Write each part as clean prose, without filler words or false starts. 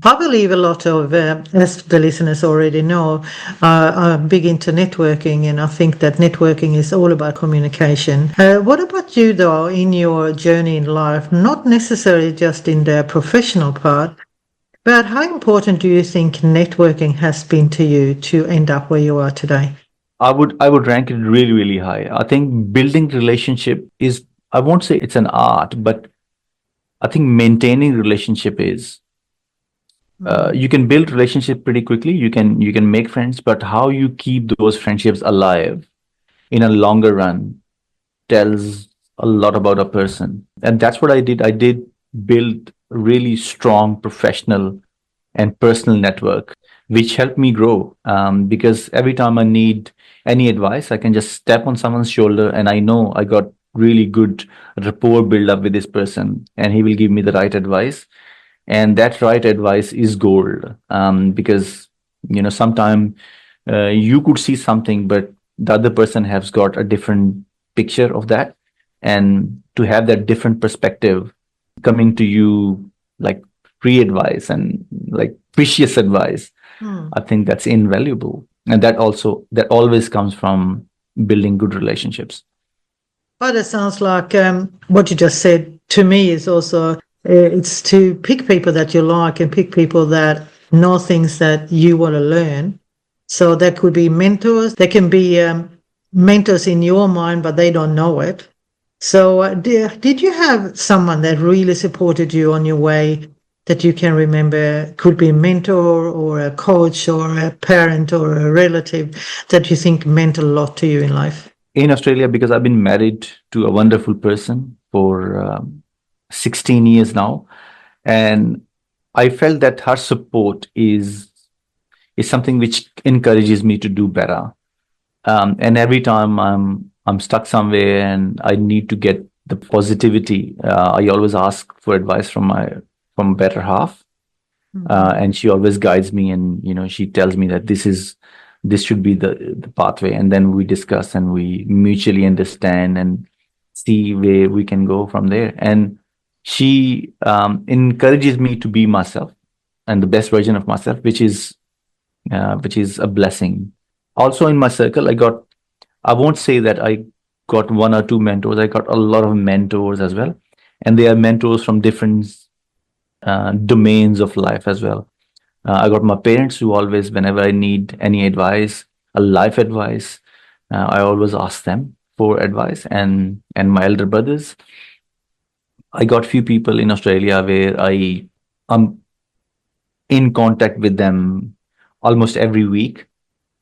I believe a lot of, as the listeners already know, are big into networking, and I think that networking is all about communication. What about you, though, in your journey in life? Not necessarily just in the professional part, but how important do you think networking has been to you to end up where you are today? I would rank it really, really high. I think building relationship is, I won't say it's an art, but I think maintaining relationship is. Mm. You can build relationship pretty quickly. You can make friends, but how you keep those friendships alive in a longer run tells a lot about a person. And that's what I did. I did build really strong professional and personal network, which helped me grow. Because every time I need any advice, I can just step on someone's shoulder and I know I got really good rapport build up with this person and he will give me the right advice. And that right advice is gold. Because, sometimes you could see something, but the other person has got a different picture of that. And to have that different perspective coming to you like free advice and like precious advice, Mm. I think that's invaluable. And that always comes from building good relationships. Well, that sounds like what you just said to me is also it's to pick people that you like and pick people that know things that you want to learn. So that could be mentors. They can be mentors in your mind, but they don't know it. So did you have someone that really supported you on your way that you can remember? Could be a mentor or a coach or a parent or a relative that you think meant a lot to you in life? In Australia, because I've been married to a wonderful person for 16 years now, and I felt that her support is something which encourages me to do better. And every time I'm stuck somewhere and I need to get the positivity, I always ask for advice from better half, Mhm. and she always guides me, and she tells me that this should be the pathway, and then we discuss and we mutually understand and see where we can go from there. And she encourages me to be myself and the best version of myself, which is a blessing. Also in my circle, I won't say that I got one or two mentors. I got a lot of mentors as well. And they are mentors from different domains of life as well. I got my parents who always, whenever I need any advice, a life advice, I always ask them for advice. And my elder brothers, I got few people in Australia where I am in contact with them almost every week.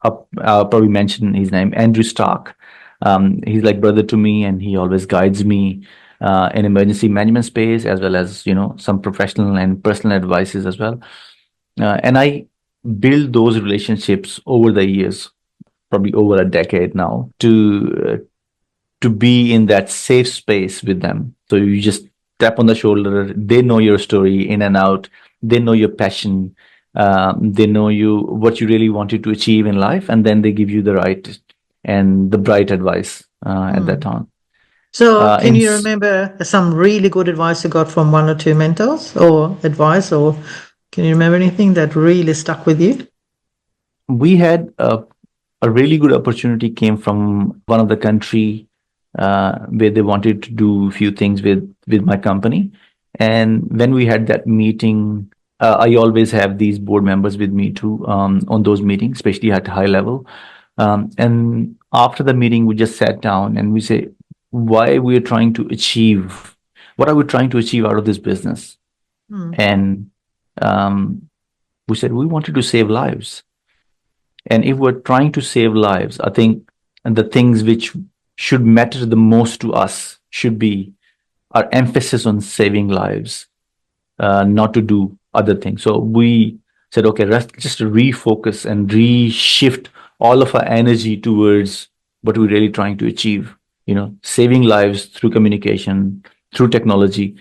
I'll probably mention his name, Andrew Stark. He's like brother to me, and he always guides me in emergency management space as well as some professional and personal advices as well. And I build those relationships over the years, probably over a decade now, to be in that safe space with them. So you just tap on the shoulder. They know your story in and out. They know your passion. They know you what you really wanted to achieve in life, and then they give you the right and the bright advice at that Mm. time. So, Uh, can in you remember some really good advice you got from one or two mentors or advice, or can you remember anything that really stuck with you? We had a really good opportunity came from one of the country where they wanted to do a few things with my company. And when we had that meeting, I always have these board members with me too on those meetings, especially at high level. And after the meeting, we just sat down and we say, why we're trying to achieve, what are we trying to achieve out of this business? Mm. And we said we wanted to save lives. And if we're trying to save lives, I think the things which should matter the most to us should be our emphasis on saving lives, not to do other things. So we said, okay, let's just refocus and reshift all of our energy towards what we're really trying to achieve, saving lives through communication, through technology.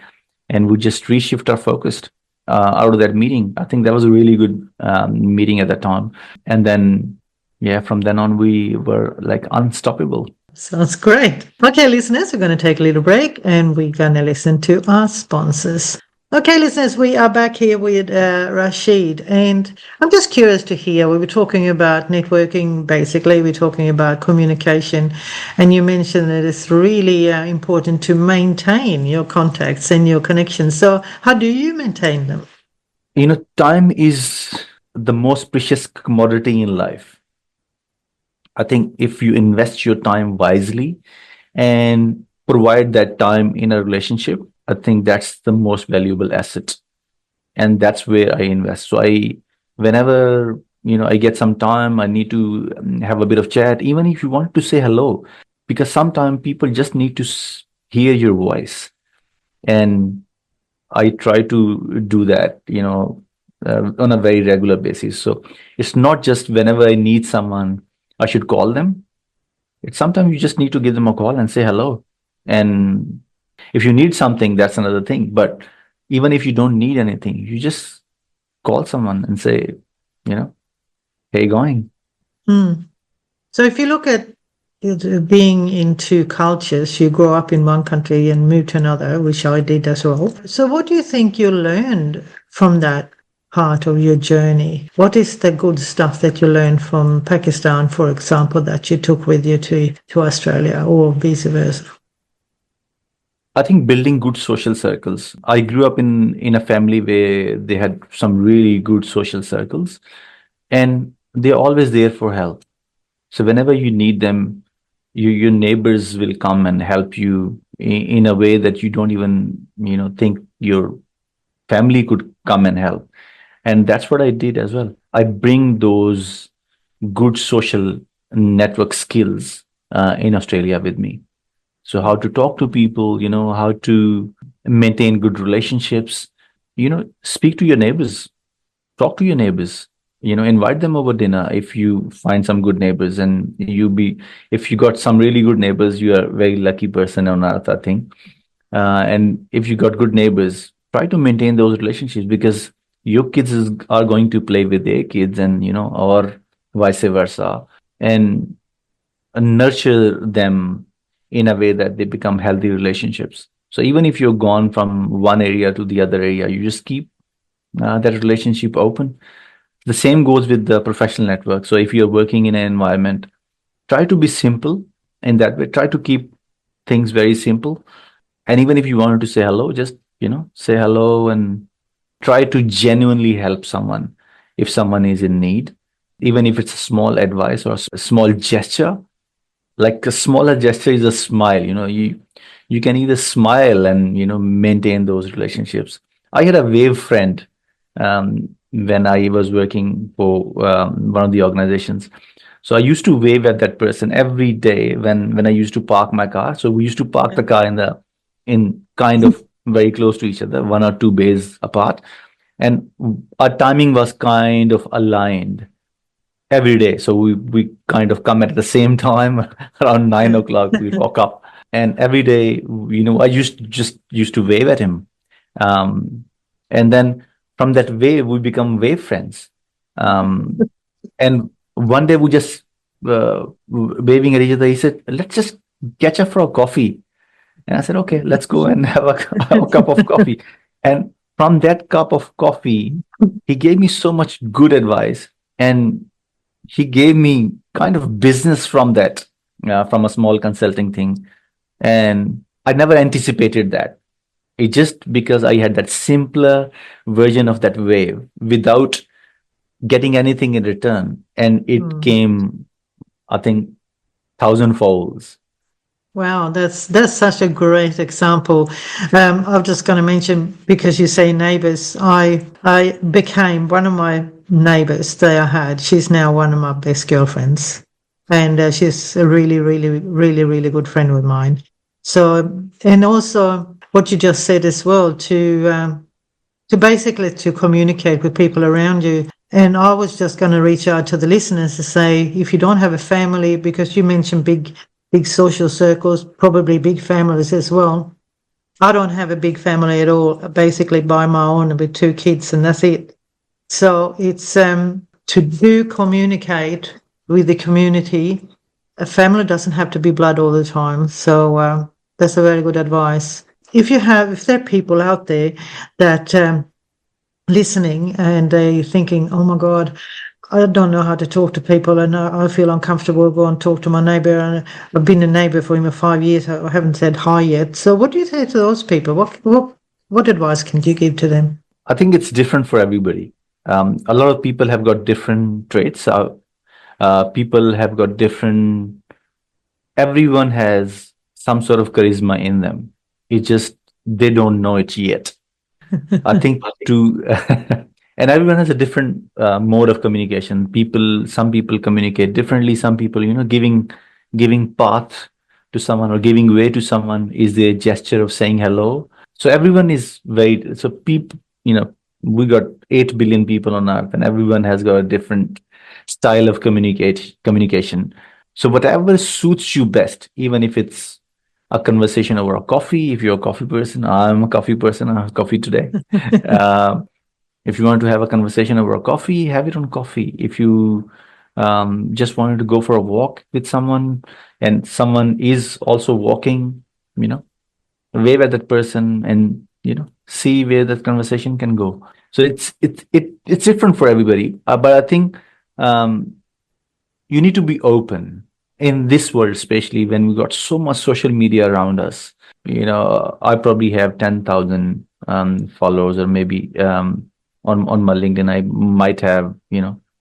And we just reshift our focus out of that meeting. I think that was a really good meeting at that time. And then, yeah, from then on, we were like unstoppable. Sounds great. Okay, listeners, we're going to take a little break and we're going to listen to our sponsors. Okay, listeners, we are back here with Rashid, and I'm just curious to hear. We were talking about networking, basically, we're talking about communication, and you mentioned that it's really important to maintain your contacts and your connections. So, how do you maintain them? Time is the most precious commodity in life. I think if you invest your time wisely and provide that time in a relationship, I think that's the most valuable asset. And that's where I invest. So whenever, I get some time, I need to have a bit of chat, even if you want to say hello, because sometimes people just need to hear your voice. And I try to do that, on a very regular basis. So it's not just whenever I need someone, I should call them. It's sometimes you just need to give them a call and say hello. And if you need something, that's another thing. But even if you don't need anything, you just call someone and say, hey, going. Hmm. So, if you look at being in two cultures, you grow up in one country and move to another, which I did as well. So, what do you think you learned from that part of your journey? What is the good stuff that you learned from Pakistan, for example, that you took with you to Australia, or vice versa? I think building good social circles. I grew up in a family where they had some really good social circles, and they're always there for help. So whenever you need them, your neighbors will come and help you in a way that you don't even think your family could come and help. And that's what I did as well. I bring those good social network skills in Australia with me. So how to talk to people, how to maintain good relationships, speak to your neighbors, talk to your neighbors, invite them over dinner if you find some good neighbors. And if you got some really good neighbors, you are a very lucky person on earth, I think. And if you got good neighbors, try to maintain those relationships, because your kids are going to play with their kids, and or vice versa, and nurture them in a way that they become healthy relationships. So even if you're gone from one area to the other area, you just keep that relationship open. The same goes with the professional network. So if you're working in an environment, try to be simple in that way. Try to keep things very simple. And even if you wanted to say hello, just say hello, and try to genuinely help someone if someone is in need, even if it's a small advice or a small gesture. Like a smaller gesture is a smile. You can either smile and maintain those relationships. I had a wave friend when I was working for one of the organizations. So I used to wave at that person every day when I used to park my car. So we used to park the car in kind of very close to each other, 1 or 2 bays apart, and our timing was kind of aligned every day. So we kind of come at the same time around 9 o'clock. We walk up, and every day, I used to wave at him, and then from that wave we become wave friends. And one day we just waving at each other. He said, "Let's just catch up for a coffee." And I said, "Okay, let's go and have a cup of coffee." And from that cup of coffee, he gave me so much good advice, and he gave me kind of business from that, from a small consulting thing. And I never anticipated that. It just because I had that simpler version of that wave without getting anything in return. And it came, I think, thousandfolds. Wow, that's such a great example. I'm just going to mention, because you say neighbors, I became one of my neighbors that I had. She's now one of my best girlfriends, and she's a really, really, really, really good friend of mine. So, and also what you just said as well, to basically to communicate with people around you. And I was just going to reach out to the listeners to say, if you don't have a family, because you mentioned big social circles, probably big families as well. I don't have a big family at all, basically by my own with 2 kids, and that's it. So it's to do communicate with the community. A family doesn't have to be blood all the time. So that's a very good advice. if there are people out there that listening and they thinking, oh my God, I don't know how to talk to people, and I feel uncomfortable. Go and talk to my neighbour, and I've been a neighbour for him for 5 years. I haven't said hi yet. So, what do you say to those people? What advice can you give to them? I think it's different for everybody. A lot of people have got different traits. People have got different. Everyone has some sort of charisma in them. It's just they don't know it yet. I think to and everyone has a different mode of communication. Some people communicate differently. Some people, giving path to someone or giving way to someone is the gesture of saying hello. So everyone is very. So people, we got 8 billion people on Earth, and everyone has got a different style of communication. So whatever suits you best, even if it's a conversation over a coffee. If you're a coffee person, I'm a coffee person. I have coffee today. uh, if you want to have a conversation over a coffee, have it on coffee. If you just wanted to go for a walk with someone and someone is also walking, wave at that person and see where that conversation can go. So it's different for everybody. But I think you need to be open in this world, especially when we got so much social media around us. I probably have 10,000 followers, or maybe on my LinkedIn, I might have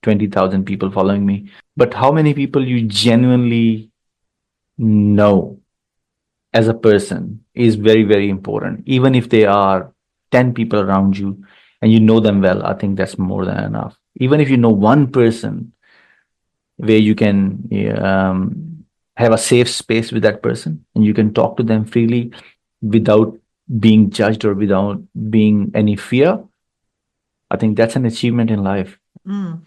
20,000 people following me. But how many people you genuinely know as a person is very, very important. Even if they are 10 people around you and you know them well, I think that's more than enough. Even if you know one person where you can have a safe space with that person and you can talk to them freely without being judged or without being any fear, I think that's an achievement in life. Mm.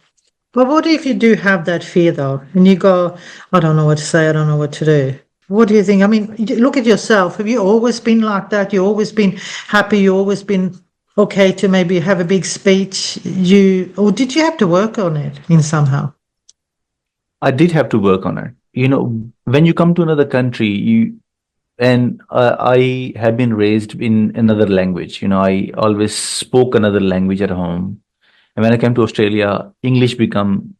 But what if you do have that fear though, and you go, I don't know what to say, I don't know what to do? What do you think? I mean, look at yourself. Have you always been like that? You always been happy? You always been okay to maybe have a big speech? Or did you have to work on it in somehow? I did have to work on it. When you come to another country, I have been raised in another language. I always spoke another language at home. And when I came to Australia, English become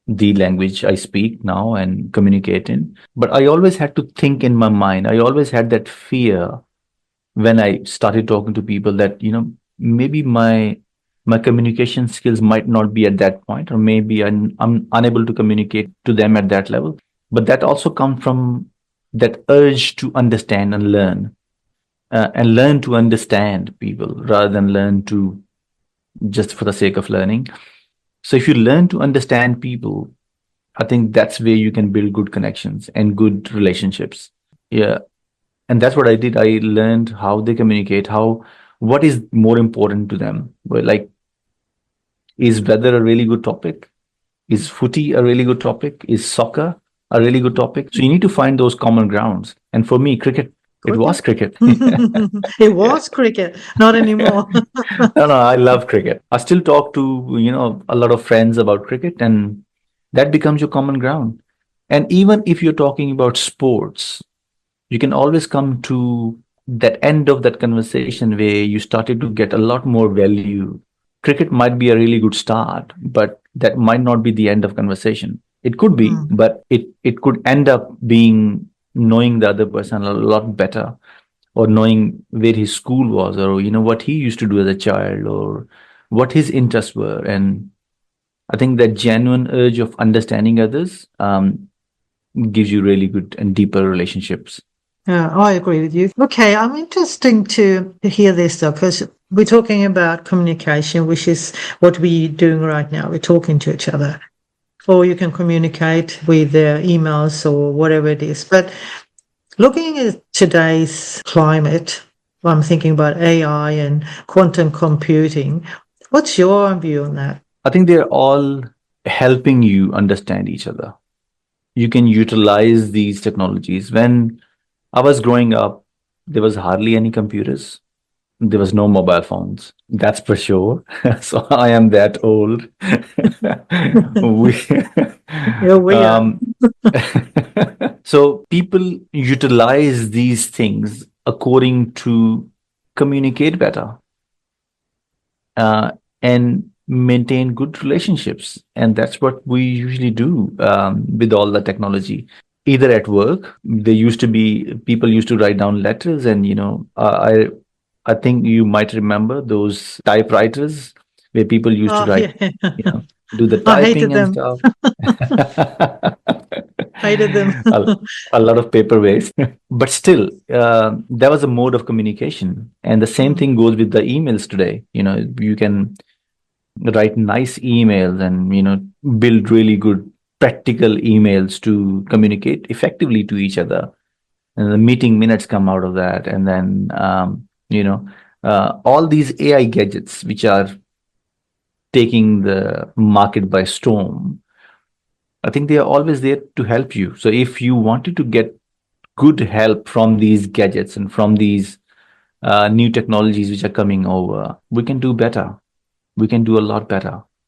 the language I speak now and communicate in. But I always had to think in my mind. I always had that fear when I started talking to people that, maybe my communication skills might not be at that point, or maybe I'm unable to communicate to them at that level. But that also comes from that urge to understand and learn to understand people rather than learn to just for the sake of learning. So if you learn to understand people, I think that's where you can build good connections and good relationships. Yeah. And that's what I did. I learned how they communicate, what is more important to them. Like, is weather a really good topic? Is footy a really good topic? Is soccer a really good topic? So you need to find those common grounds. And for me, cricket, it was cricket. It was cricket, not anymore. No, I love cricket. I still talk to, a lot of friends about cricket, and that becomes your common ground. And even if you're talking about sports, you can always come to that end of that conversation where you started to get a lot more value. Cricket might be a really good start, but that might not be the end of conversation. It could be, but it could end up being knowing the other person a lot better, or knowing where his school was, or what he used to do as a child, or what his interests were. And I think that genuine urge of understanding others gives you really good and deeper relationships. Yeah, I agree with you. Okay, I'm interesting to hear this though, because we're talking about communication, which is what we're doing right now. We're talking to each other, or you can communicate with emails or whatever it is. But looking at today's climate, I'm thinking about AI and quantum computing. What's your view on that? I think they're all helping you understand each other. You can utilize these technologies. When I was growing up, there was hardly any computers. There was no mobile phones. That's for sure. So I am that old. Yeah, we are. So people utilize these things according to communicate better, and maintain good relationships. And that's what we usually do with all the technology. Either at work, there used to be people used to write down letters, and I think you might remember those typewriters where people used to Oh, write, yeah. do the I hated typing and them. stuff. Hated them. a, a lot of paper waste, but still, there was a mode of communication, and the same thing goes with the emails today. You can write nice emails and build really good practical emails to communicate effectively to each other, and the meeting minutes come out of that. And then all these AI gadgets which are taking the market by storm, I think they are always there to help you. So if you wanted to get good help from these gadgets and from these new technologies which are coming over, we can do better. We can do a lot better.